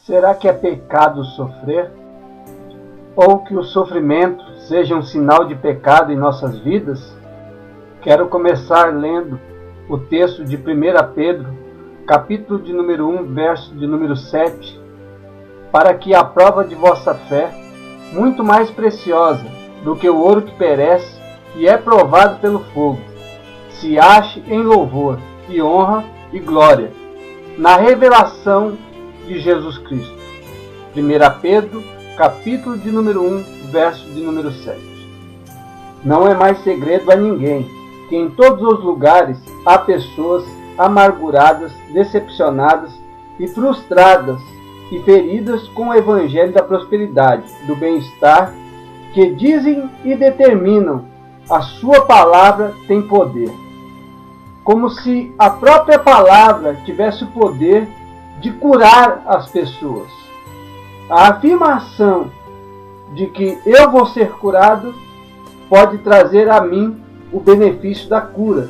Será que é pecado sofrer? Ou que o sofrimento seja um sinal de pecado em nossas vidas? Quero começar lendo o texto de 1 Pedro, capítulo de número 1, verso de número 7, para que a prova de vossa fé, muito mais preciosa do que o ouro que perece e é provado pelo fogo, se ache em louvor e honra e glória, na revelação de Jesus Cristo. 1 Pedro, capítulo de número 1, verso de número 7. Não é mais segredo a ninguém que em todos os lugares há pessoas amarguradas, decepcionadas e frustradas e feridas com o evangelho da prosperidade, do bem-estar, que dizem e determinam a sua palavra tem poder. Como se a própria palavra tivesse o poder de curar as pessoas. A afirmação de que eu vou ser curado pode trazer a mim o benefício da cura,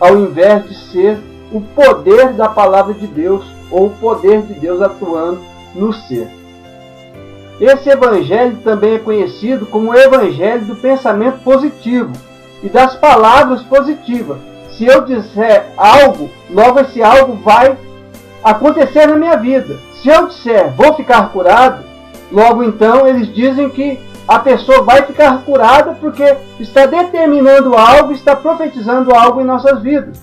ao invés de ser o poder da palavra de Deus ou o poder de Deus atuando no ser. Esse evangelho também é conhecido como o evangelho do pensamento positivo e das palavras positivas. Se eu disser algo, logo esse algo vai acontecer na minha vida. Se eu disser vou ficar curado, logo então eles dizem que a pessoa vai ficar curada porque está determinando algo, está profetizando algo em nossas vidas.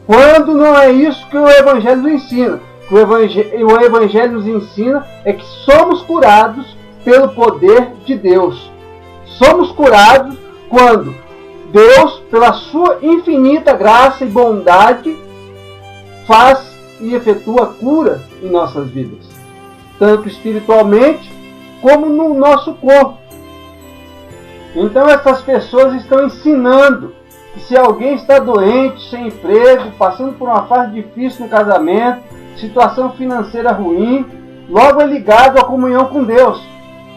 Quando não é isso que o Evangelho nos ensina. O Evangelho nos ensina é que somos curados pelo poder de Deus. Somos curados quando Deus, pela sua infinita graça e bondade, faz e efetua cura em nossas vidas, tanto espiritualmente como no nosso corpo. Então essas pessoas estão ensinando que se alguém está doente, sem emprego, passando por uma fase difícil no casamento, situação financeira ruim, logo é ligado à comunhão com Deus.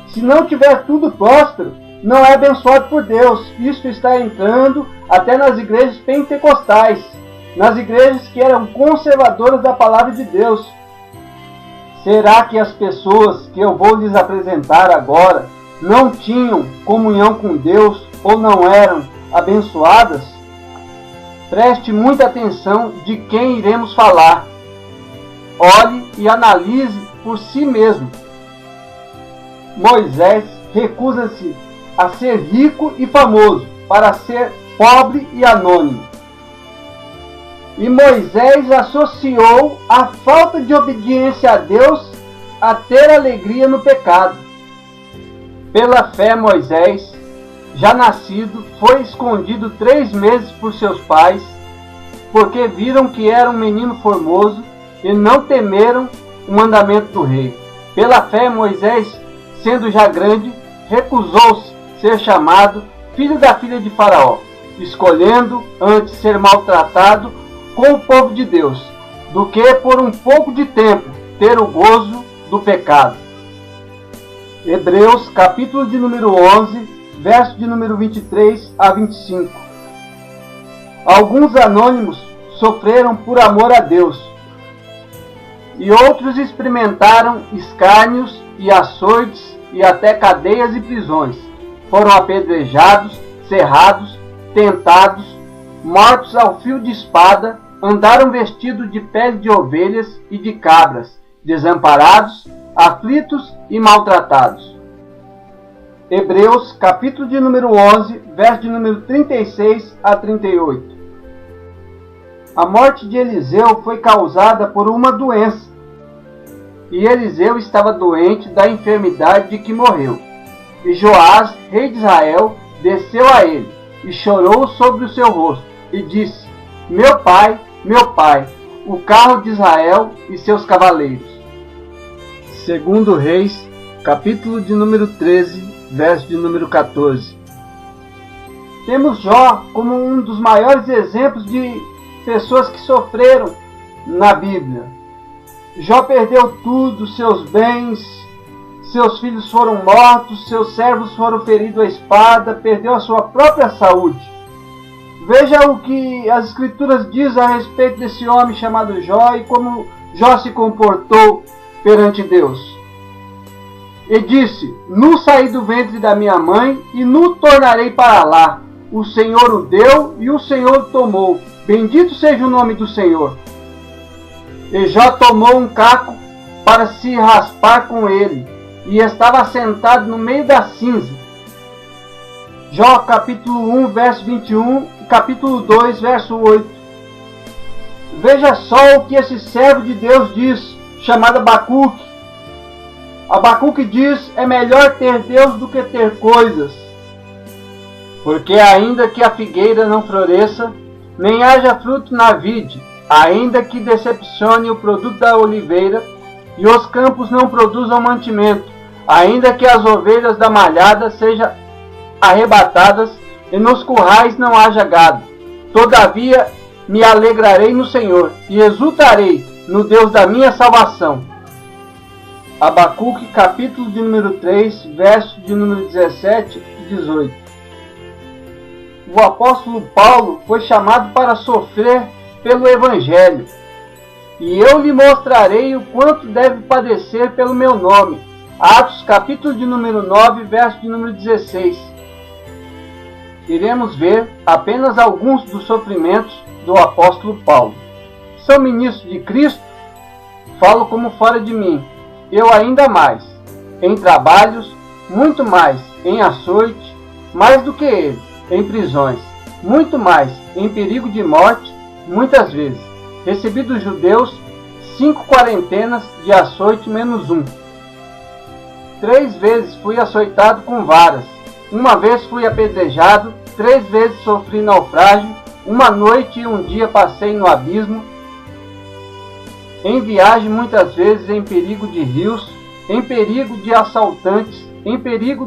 Se não tiver tudo próspero, não é abençoado por Deus. Isso está entrando até nas igrejas pentecostais, nas igrejas que eram conservadoras da palavra de Deus. Será que as pessoas que eu vou lhes apresentar agora não tinham comunhão com Deus ou não eram abençoadas? Preste muita atenção de quem iremos falar. Olhe e analise por si mesmo. Moisés recusa-se a ser rico e famoso para ser pobre e anônimo. E Moisés associou a falta de obediência a Deus a ter alegria no pecado. Pela fé, Moisés, já nascido, foi escondido 3 meses por seus pais, porque viram que era um menino formoso e não temeram o mandamento do rei. Pela fé, Moisés, sendo já grande, recusou-se ser chamado filho da filha de Faraó, escolhendo antes ser maltratado com o povo de Deus, do que por um pouco de tempo ter o gozo do pecado. Hebreus, capítulo de número 11, verso de número 23 a 25. Alguns anônimos sofreram por amor a Deus, e outros experimentaram escárnios e açoites e até cadeias e prisões. Foram apedrejados, cerrados, tentados, mortos ao fio de espada, andaram vestidos de pele de ovelhas e de cabras, desamparados, aflitos e maltratados. Hebreus, capítulo de número 11, verso de número 36 a 38. A morte de Eliseu foi causada por uma doença, e Eliseu estava doente da enfermidade de que morreu. E Joás, rei de Israel, desceu a ele, e chorou sobre o seu rosto, e disse: meu pai, o carro de Israel e seus cavaleiros. Segundo Reis, capítulo de número 13, verso de número 14. Temos Jó como um dos maiores exemplos de pessoas que sofreram na Bíblia. Jó perdeu tudo, seus bens, seus filhos foram mortos, seus servos foram feridos à espada, perdeu a sua própria saúde. Veja o que as Escrituras dizem a respeito desse homem chamado Jó e como Jó se comportou perante Deus. E disse: Nu saí do ventre da minha mãe, e nu tornarei para lá. O Senhor o deu, e o Senhor o tomou. Bendito seja o nome do Senhor. E Jó tomou um caco para se raspar com ele, e estava sentado no meio da cinza. Jó capítulo 1, verso 21, e capítulo 2, verso 8. Veja só o que esse servo de Deus diz, chamado Abacuque. Abacuque diz: é melhor ter Deus do que ter coisas. Porque ainda que a figueira não floresça, nem haja fruto na vide, ainda que decepcione o produto da oliveira, e os campos não produzam mantimento, ainda que as ovelhas da malhada sejam arrebatadas, e nos currais não haja gado. Todavia me alegrarei no Senhor, e exultarei no Deus da minha salvação. Abacuque, capítulo de número 3, versos de número 17 e 18. O apóstolo Paulo foi chamado para sofrer pelo Evangelho, e eu lhe mostrarei o quanto deve padecer pelo meu nome. Atos, capítulo de número 9, verso de número 16. Iremos ver apenas alguns dos sofrimentos do apóstolo Paulo. Sou ministro de Cristo? Falo como fora de mim. Eu ainda mais. Em trabalhos, muito mais. Em açoite, mais do que ele. Em prisões, muito mais. Em perigo de morte, muitas vezes. Recebi dos judeus 5 quarentenas de açoite menos 1. 3 vezes fui açoitado com varas. Uma vez fui apedrejado. 3 vezes sofri naufrágio. Uma noite e um dia passei no abismo. Em viagem, muitas vezes em perigo de rios, em perigo de assaltantes, em perigo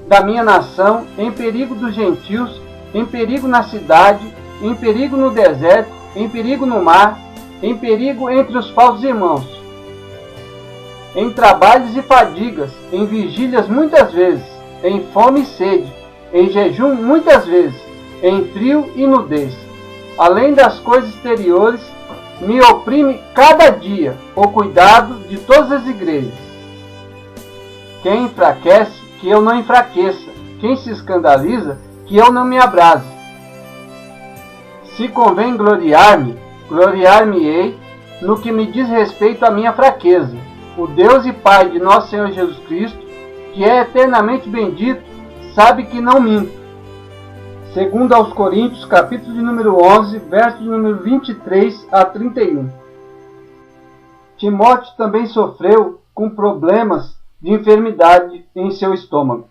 da minha nação, em perigo dos gentios, em perigo na cidade, em perigo no deserto, em perigo no mar, em perigo entre os falsos irmãos, em trabalhos e fadigas, em vigílias muitas vezes, em fome e sede, em jejum muitas vezes, em frio e nudez. Além das coisas exteriores, me oprime cada dia o cuidado de todas as igrejas. Quem enfraquece, que eu não enfraqueça. Quem se escandaliza, que eu não me abrase. Se convém gloriar-me, gloriar-me-ei no que me diz respeito à minha fraqueza. O Deus e Pai de nosso Senhor Jesus Cristo, que é eternamente bendito, sabe que não minto. Segundo aos Coríntios, capítulo de número 11, verso de número 23 a 31. Timóteo também sofreu com problemas de enfermidade em seu estômago.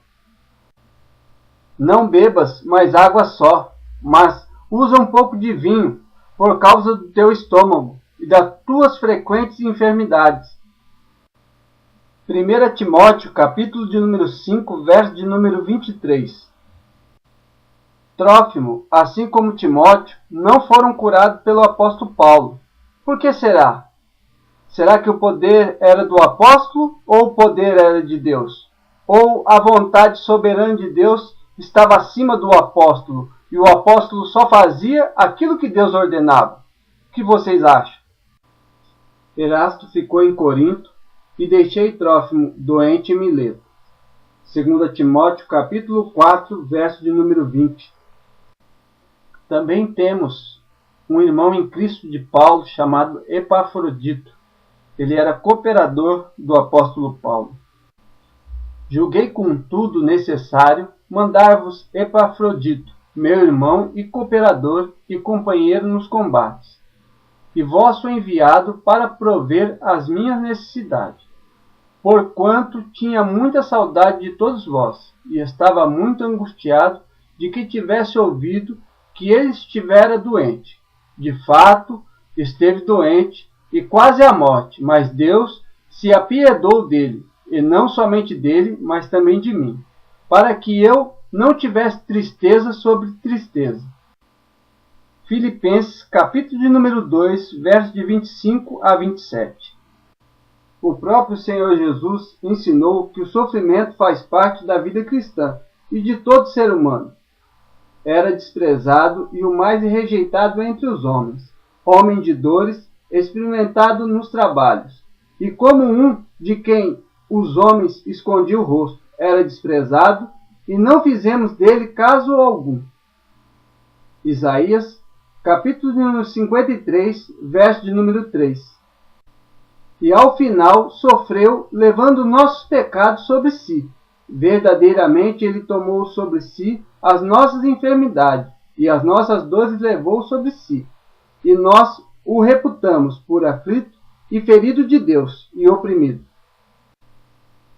Não bebas mais água só, mas usa um pouco de vinho, por causa do teu estômago e das tuas frequentes enfermidades. 1 Timóteo, capítulo de número 5, verso de número 23. Trófimo, assim como Timóteo, não foram curados pelo apóstolo Paulo. Por que será? Será que o poder era do apóstolo ou o poder era de Deus? Ou a vontade soberana de Deus estava acima do apóstolo e o apóstolo só fazia aquilo que Deus ordenava? O que vocês acham? Erasto ficou em Corinto e deixei Trófimo doente em Mileto. 2 Timóteo capítulo 4, verso de número 20. Também temos um irmão em Cristo de Paulo chamado Epafrodito. Ele era cooperador do apóstolo Paulo. Julguei contudo necessário mandar-vos Epafrodito, meu irmão e cooperador e companheiro nos combates, e vosso enviado para prover as minhas necessidades, porquanto tinha muita saudade de todos vós, e estava muito angustiado de que tivesse ouvido que ele estivera doente. De fato, esteve doente e quase à morte, mas Deus se apiedou dele, e não somente dele, mas também de mim, para que eu não tivesse tristeza sobre tristeza. Filipenses, capítulo de número 2, versos de 25 a 27. O próprio Senhor Jesus ensinou que o sofrimento faz parte da vida cristã e de todo ser humano. Era desprezado e o mais rejeitado entre os homens, homem de dores, experimentado nos trabalhos, e como um de quem os homens escondiam o rosto, era desprezado, e não fizemos dele caso algum. Isaías, capítulo de número 53, verso de número 3. E ao final sofreu, levando nossos pecados sobre si. Verdadeiramente ele tomou sobre si as nossas enfermidades, e as nossas dores levou sobre si. E nós o reputamos por aflito e ferido de Deus, e oprimido.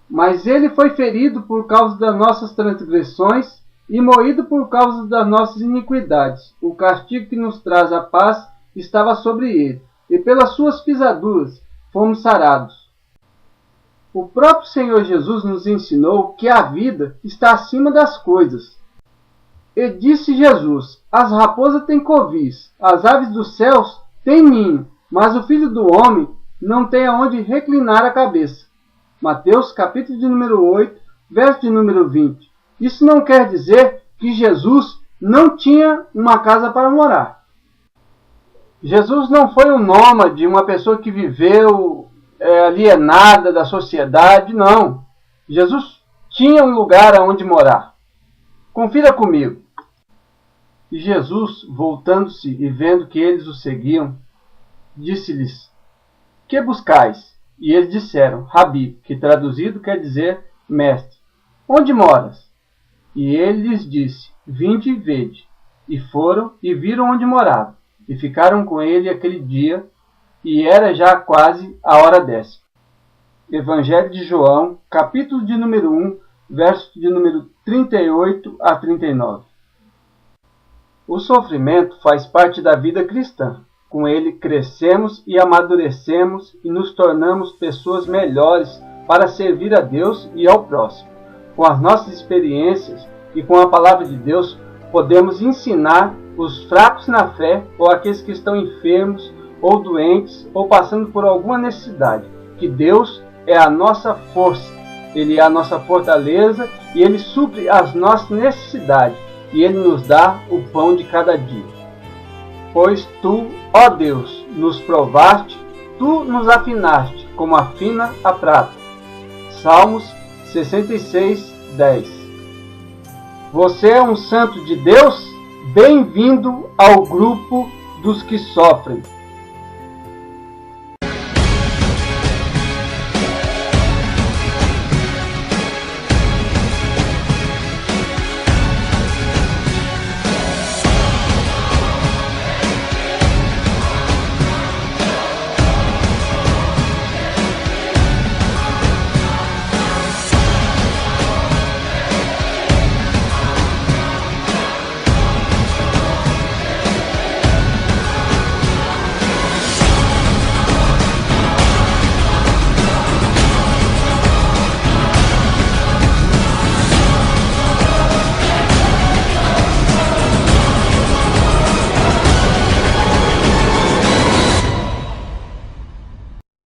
Mas ele foi ferido por causa das nossas transgressões e moído por causa das nossas iniquidades. O castigo que nos traz a paz estava sobre ele, e pelas suas pisaduras fomos sarados. O próprio Senhor Jesus nos ensinou que a vida está acima das coisas. E disse Jesus: as raposas têm covis, as aves dos céus têm ninho, mas o Filho do Homem não tem aonde reclinar a cabeça. Mateus, capítulo de número 8, verso de número 20. Isso não quer dizer que Jesus não tinha uma casa para morar. Jesus não foi um nômade, uma pessoa que viveu alienada da sociedade, não. Jesus tinha um lugar aonde morar. Confira comigo. E Jesus, voltando-se e vendo que eles o seguiam, disse-lhes: que buscais? E eles disseram: Rabi, que traduzido quer dizer mestre, onde moras? E ele lhes disse: vinde e vede. E foram e viram onde morava, e ficaram com ele aquele dia, e era já quase a hora 10. Evangelho de João, capítulo de número 1, verso de número 38 a 39. O sofrimento faz parte da vida cristã. Com ele crescemos e amadurecemos e nos tornamos pessoas melhores para servir a Deus e ao próximo. Com as nossas experiências e com a palavra de Deus, podemos ensinar os fracos na fé ou aqueles que estão enfermos ou doentes ou passando por alguma necessidade, que Deus é a nossa força, Ele é a nossa fortaleza e Ele supre as nossas necessidades e Ele nos dá o pão de cada dia. Pois Tu, ó Deus, nos provaste, Tu nos afinaste, como afina a prata. Salmos 66, 10. Você é um santo de Deus? Bem-vindo ao grupo dos que sofrem.